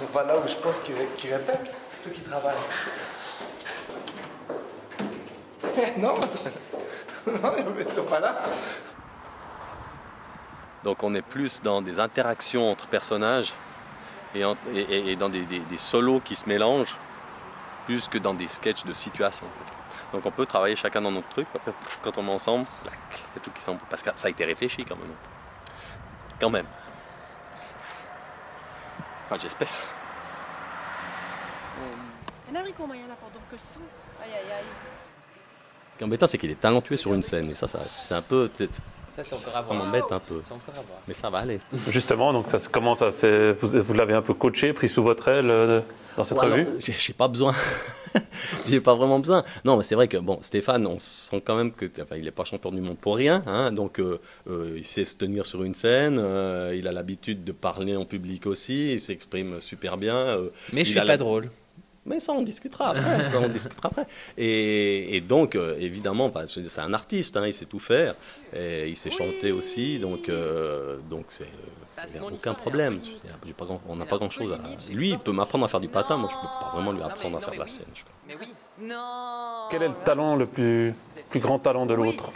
sont pas là où je pense qu'ils répètent, ceux qui travaillent. Non, non, ils sont pas là. Donc on est plus dans des interactions entre personnages et dans des solos qui se mélangent, plus que dans des sketchs de situation. Donc on peut travailler chacun dans notre truc, après quand on est ensemble, c'est là, il y a tout qui semble. Parce que ça a été réfléchi quand même. Quand même. Enfin j'espère. Ce qui est embêtant, c'est qu'il est talentueux sur une scène. Et ça c'est un peu... Ça, c'est encore à voir. Ça m'embête un peu. C'est encore à voir. Mais ça va aller. Justement, donc comment ça, vous l'avez un peu coaché, pris sous votre aile dans cette revue? J'ai pas besoin. J'ai pas vraiment besoin. Non, mais c'est vrai que bon, Stéphane, on sent quand même que, enfin, il n'est pas champion du monde pour rien, hein, donc il sait se tenir sur une scène, il a l'habitude de parler en public aussi, il s'exprime super bien. Mais je suis pas drôle. Mais ça, on discutera après. Ça, on discutera après. Et donc, évidemment, c'est un artiste, hein, il sait tout faire, et il sait chanter aussi, donc c'est... Il n'y a aucun problème. On n'a pas grand-chose à... Lui, il peut m'apprendre à faire du patin, moi je ne peux pas vraiment lui apprendre à faire de la scène. Mais oui. Non. Quel est le talent, le plus grand talent de l'autre?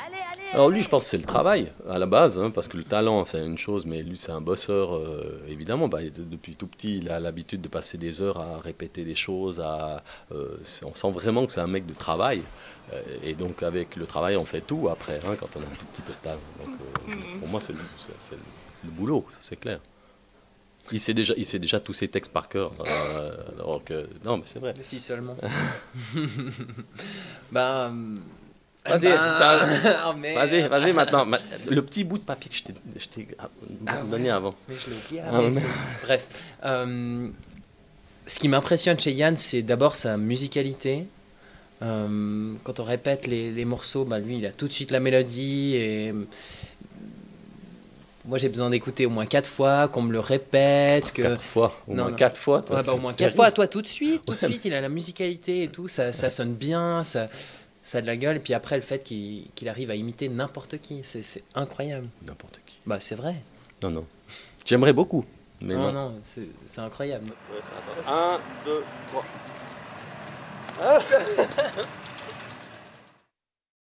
Alors lui, je pense que c'est le travail, à la base, hein, parce que le talent, c'est une chose, mais lui, c'est un bosseur, évidemment. Depuis tout petit, il a l'habitude de passer des heures à répéter des choses. On sent vraiment que c'est un mec de travail. Et donc, avec le travail, on fait tout après, hein, quand on a un tout petit peu de talent. Donc, pour moi, c'est le boulot, ça c'est clair. Il sait déjà tous ses textes par cœur. Alors que, non, mais c'est vrai. Si seulement. Vas-y maintenant. Le petit bout de papier que je t'ai donné avant. Mais je l'ai oublié. Bref. Ce qui m'impressionne chez Yann, c'est d'abord sa musicalité. Quand on répète les morceaux, lui, il a tout de suite la mélodie. Et moi, j'ai besoin d'écouter au moins 4 fois, qu'on me le répète. 4 fois Au moins 4 fois toi, au moins 4 fois, toi, tout de suite, il a la musicalité et tout. Ça sonne bien, ça a de la gueule. Et puis après, le fait qu'il arrive à imiter n'importe qui, c'est incroyable. N'importe qui. C'est vrai. Non. J'aimerais beaucoup. Mais non, c'est incroyable. Ouais, 1, 2, 3.